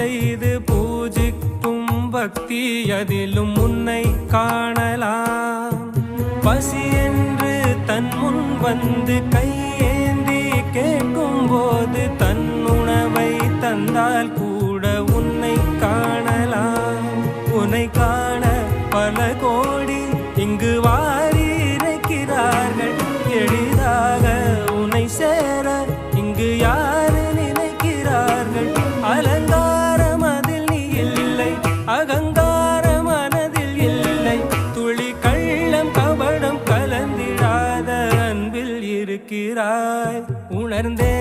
செய்து பூஜிக்கும் பக்தி அதிலும் உன்னை காணலாம். பசி என்று தன் முன் வந்து கையேந்தி கேட்கும் போது தன் உணவை தந்தால் கூட உன்னை காணலாம். உன்னை காண பல கோடி இங்கு வாரி இறைக்கிறார்கள். எளிதாக உன்னை சேர இங்கு யாரு நினைக்கிறார்கள். அலங்காரம் அதில் நீ இல்லை, அகங்காரம் மனதில் இல்லை. துளி கள்ளம் கபடம் கலந்திடாத அன்பில் இருக்கிறாய். உணர்ந்தே